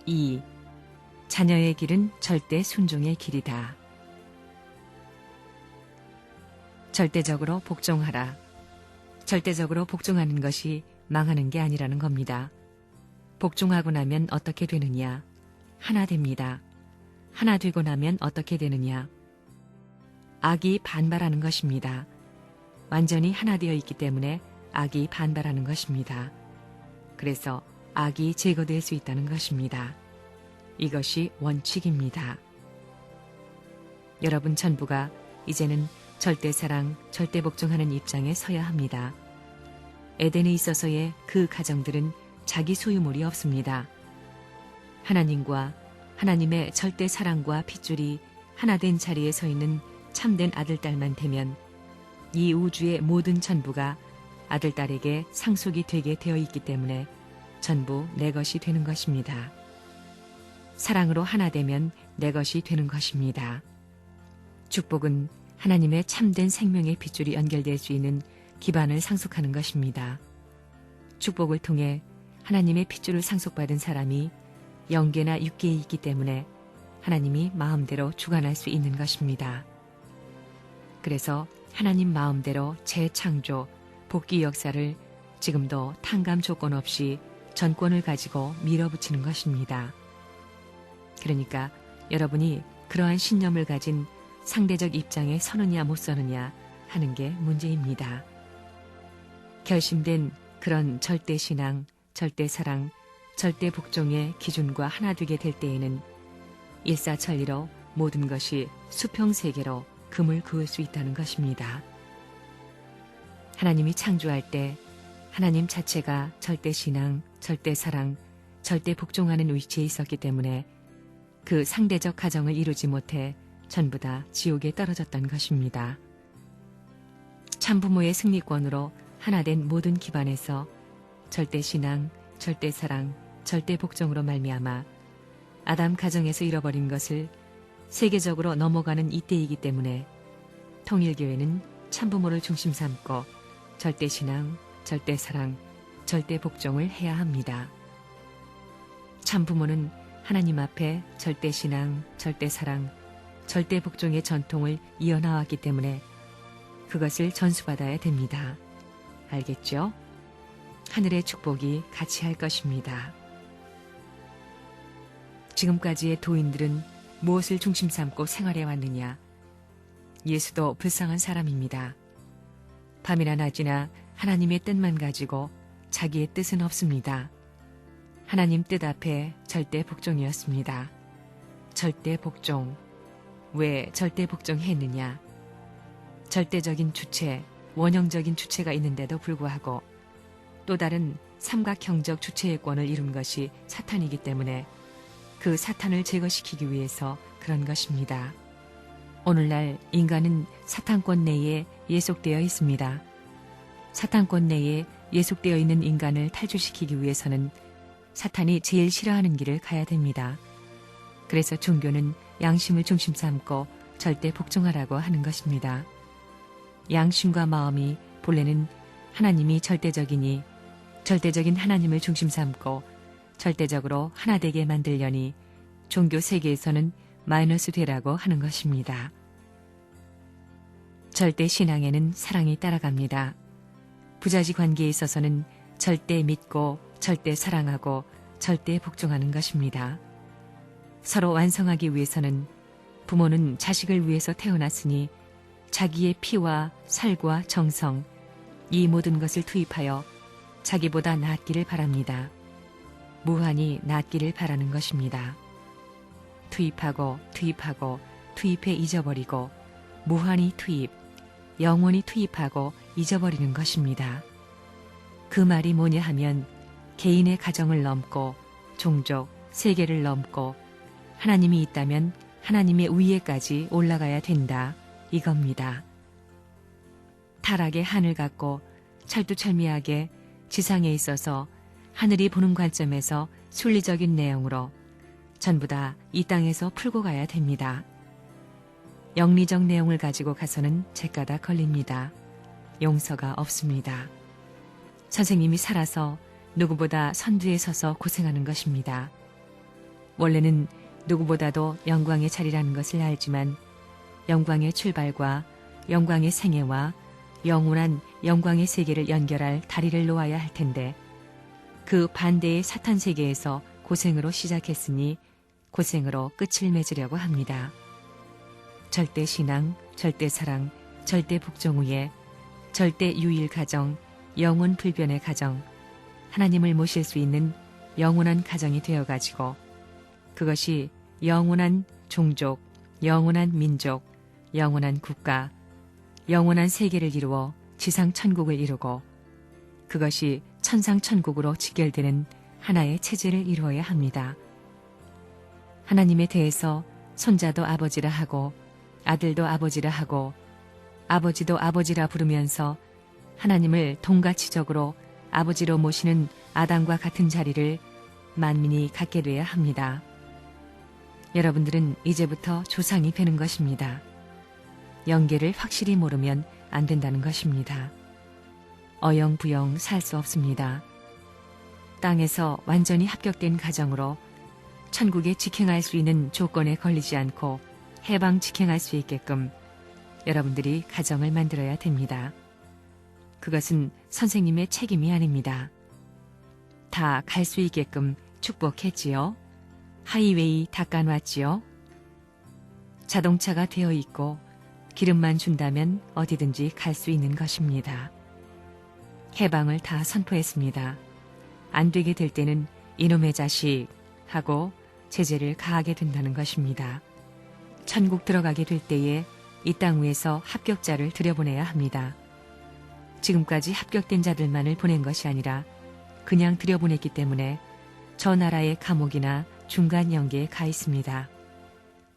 2. 자녀의 길은 절대 순종의 길이다. 절대적으로 복종하라. 절대적으로 복종하는 것이 망하는 게 아니라는 겁니다. 복종하고 나면 어떻게 되느냐? 하나 됩니다. 하나 되고 나면 어떻게 되느냐? 악이 반발하는 것입니다. 완전히 하나 되어 있기 때문에 악이 반발하는 것입니다. 그래서 악이 제거될 수 있다는 것입니다. 이것이 원칙입니다. 여러분 전부가 이제는 절대 사랑, 절대 복종하는 입장에 서야 합니다. 에덴에 있어서의 그 가정들은 자기 소유물이 없습니다. 하나님과 하나님의 절대 사랑과 핏줄이 하나 된 자리에 서 있는 참된 아들딸만 되면 이 우주의 모든 전부가 아들딸에게 상속이 되게 되어 있기 때문에 전부 내 것이 되는 것입니다. 사랑으로 하나 되면 내 것이 되는 것입니다. 축복은 하나님의 참된 생명의 핏줄이 연결될 수 있는 기반을 상속하는 것입니다. 축복을 통해 하나님의 핏줄을 상속받은 사람이 영계나 육계에 있기 때문에 하나님이 마음대로 주관할 수 있는 것입니다. 그래서 하나님 마음대로 재창조, 복귀 역사를 지금도 탕감 조건 없이 전권을 가지고 밀어붙이는 것입니다. 그러니까 여러분이 그러한 신념을 가진 상대적 입장에 서느냐 못 서느냐 하는 게 문제입니다. 결심된 그런 절대 신앙, 절대 사랑, 절대 복종의 기준과 하나 되게 될 때에는 일사천리로 모든 것이 수평세계로 금을 그을 수 있다는 것입니다. 하나님이 창조할 때 하나님 자체가 절대 신앙, 절대 사랑, 절대 복종하는 위치에 있었기 때문에 그 상대적 가정을 이루지 못해 전부 다 지옥에 떨어졌던 것입니다. 참부모의 승리권으로 하나된 모든 기반에서 절대 신앙, 절대 사랑, 절대 복종으로 말미암아 아담 가정에서 잃어버린 것을 세계적으로 넘어가는 이때이기 때문에 통일교회는 참부모를 중심 삼고 절대 신앙, 절대 사랑, 절대 복종을 해야 합니다. 참부모는 하나님 앞에 절대 신앙, 절대 사랑, 절대 복종의 전통을 이어나왔기 때문에 그것을 전수받아야 됩니다. 알겠죠? 하늘의 축복이 같이 할 것입니다. 지금까지의 도인들은 무엇을 중심 삼고 생활해 왔느냐? 예수도 불쌍한 사람입니다. 밤이나 낮이나 하나님의 뜻만 가지고 자기의 뜻은 없습니다. 하나님 뜻 앞에 절대 복종이었습니다. 절대 복종. 왜 절대 복종했느냐? 절대적인 주체, 원형적인 주체가 있는데도 불구하고 또 다른 삼각형적 주체의 권을 이룬 것이 사탄이기 때문에 그 사탄을 제거시키기 위해서 그런 것입니다. 오늘날 인간은 사탄권 내에 예속되어 있습니다. 사탄권 내에 예속되어 있는 인간을 탈출시키기 위해서는 사탄이 제일 싫어하는 길을 가야 됩니다. 그래서 종교는 양심을 중심 삼고 절대 복종하라고 하는 것입니다. 양심과 마음이 본래는 하나님이 절대적이니 절대적인 하나님을 중심 삼고 절대적으로 하나 되게 만들려니 종교 세계에서는 마이너스 되라고 하는 것입니다. 절대 신앙에는 사랑이 따라갑니다. 부자지 관계에 있어서는 절대 믿고 절대 사랑하고 절대 복종하는 것입니다. 서로 완성하기 위해서는 부모는 자식을 위해서 태어났으니 자기의 피와 살과 정성, 이 모든 것을 투입하여 자기보다 낫기를 바랍니다. 무한히 낫기를 바라는 것입니다. 투입하고 투입해 잊어버리고 무한히 투입, 영원히 투입하고 잊어버리는 것입니다. 그 말이 뭐냐 하면 개인의 가정을 넘고 종족, 세계를 넘고 하나님이 있다면 하나님의 위에까지 올라가야 된다. 이겁니다. 타락의 하늘 같고 철두철미하게 지상에 있어서 하늘이 보는 관점에서 순리적인 내용으로 전부 다 이 땅에서 풀고 가야 됩니다. 영리적 내용을 가지고 가서는 죄가다 걸립니다. 용서가 없습니다. 선생님이 살아서 누구보다 선두에 서서 고생하는 것입니다. 원래는 누구보다도 영광의 자리라는 것을 알지만 영광의 출발과 영광의 생애와 영원한 영광의 세계를 연결할 다리를 놓아야 할 텐데 그 반대의 사탄 세계에서 고생으로 시작했으니 고생으로 끝을 맺으려고 합니다. 절대 신앙, 절대 사랑, 절대 복종 후에 절대 유일 가정, 영원 불변의 가정, 하나님을 모실 수 있는 영원한 가정이 되어가지고 그것이 영원한 종족, 영원한 민족, 영원한 국가, 영원한 세계를 이루어 지상 천국을 이루고 그것이 천상 천국으로 직결되는 하나의 체제를 이루어야 합니다. 하나님에 대해서 손자도 아버지라 하고 아들도 아버지라 하고 아버지도 아버지라 부르면서 하나님을 동가치적으로 아버지로 모시는 아담과 같은 자리를 만민이 갖게 돼야 합니다. 여러분들은 이제부터 조상이 되는 것입니다. 영계를 확실히 모르면 안 된다는 것입니다. 어영부영 살 수 없습니다. 땅에서 완전히 합격된 가정으로 천국에 직행할 수 있는 조건에 걸리지 않고 해방 직행할 수 있게끔 여러분들이 가정을 만들어야 됩니다. 그것은 선생님의 책임이 아닙니다. 다 갈 수 있게끔 축복했지요. 하이웨이 닦아놨지요. 자동차가 되어 있고 기름만 준다면 어디든지 갈 수 있는 것입니다. 해방을 다 선포했습니다. 안 되게 될 때는 이놈의 자식 하고 제재를 가하게 된다는 것입니다. 천국 들어가게 될 때에 이 땅 위에서 합격자를 들여보내야 합니다. 지금까지 합격된 자들만을 보낸 것이 아니라 그냥 들여보냈기 때문에 저 나라의 감옥이나 중간 영계에 가 있습니다.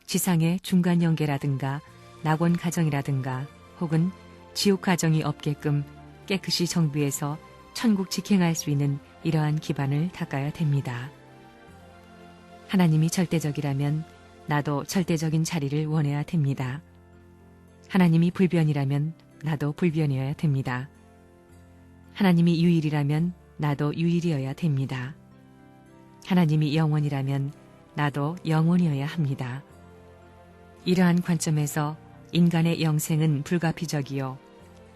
지상의 중간 영계라든가 낙원 가정이라든가 혹은 지옥 가정이 없게끔 깨끗이 정비해서 천국 직행할 수 있는 이러한 기반을 닦아야 됩니다. 하나님이 절대적이라면 나도 절대적인 자리를 원해야 됩니다. 하나님이 불변이라면 나도 불변이어야 됩니다. 하나님이 유일이라면 나도 유일이어야 됩니다. 하나님이 영원이라면 나도 영원이어야 합니다. 이러한 관점에서 인간의 영생은 불가피적이요.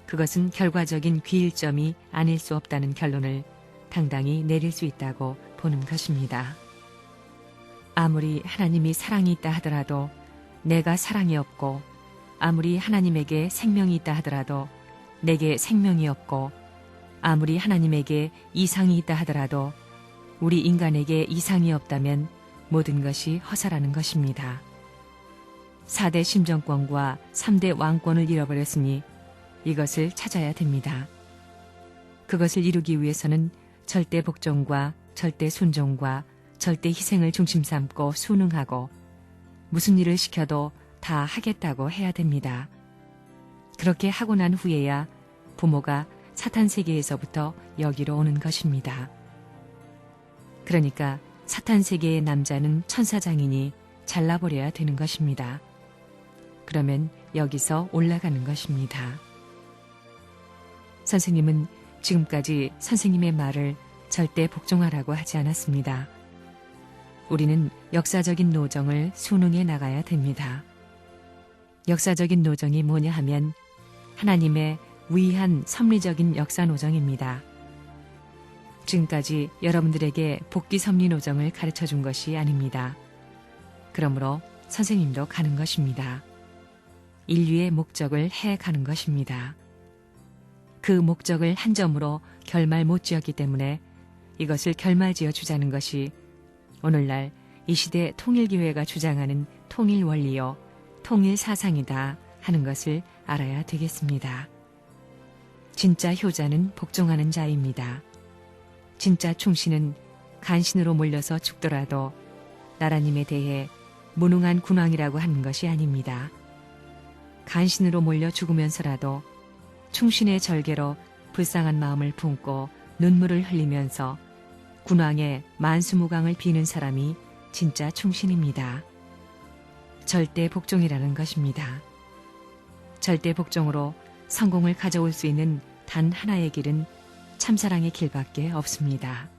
그것은 결과적인 귀일점이 아닐 수 없다는 결론을 당당히 내릴 수 있다고 보는 것입니다. 아무리 하나님이 사랑이 있다 하더라도 내가 사랑이 없고 아무리 하나님에게 생명이 있다 하더라도 내게 생명이 없고 아무리 하나님에게 이상이 있다 하더라도 우리 인간에게 이상이 없다면 모든 것이 허사라는 것입니다. 4대 심정권과 3대 왕권을 잃어버렸으니 이것을 찾아야 됩니다. 그것을 이루기 위해서는 절대 복종과 절대 순종과 절대 희생을 중심 삼고 순응하고 무슨 일을 시켜도 다 하겠다고 해야 됩니다. 그렇게 하고 난 후에야 부모가 사탄 세계에서부터 여기로 오는 것입니다. 그러니까 사탄 세계의 남자는 천사장이니 잘라버려야 되는 것입니다. 그러면 여기서 올라가는 것입니다. 선생님은 지금까지 선생님의 말을 절대 복종하라고 하지 않았습니다. 우리는 역사적인 노정을 순응해 나가야 됩니다. 역사적인 노정이 뭐냐 하면 하나님의 위한 섭리적인 역사 노정입니다. 지금까지 여러분들에게 복귀 섭리 노정을 가르쳐 준 것이 아닙니다. 그러므로 선생님도 가는 것입니다. 인류의 목적을 해 가는 것입니다. 그 목적을 한 점으로 결말 못 지었기 때문에 이것을 결말 지어 주자는 것이 오늘날 이 시대 통일교회가 주장하는 통일 원리요, 통일 사상이다 하는 것을 알아야 되겠습니다. 진짜 효자는 복종하는 자입니다. 진짜 충신은 간신으로 몰려서 죽더라도 나라님에 대해 무능한 군왕이라고 하는 것이 아닙니다. 간신으로 몰려 죽으면서라도 충신의 절개로 불쌍한 마음을 품고 눈물을 흘리면서 군왕의 만수무강을 비는 사람이 진짜 충신입니다. 절대 복종이라는 것입니다. 절대 복종으로 성공을 가져올 수 있는 단 하나의 길은 참사랑의 길밖에 없습니다.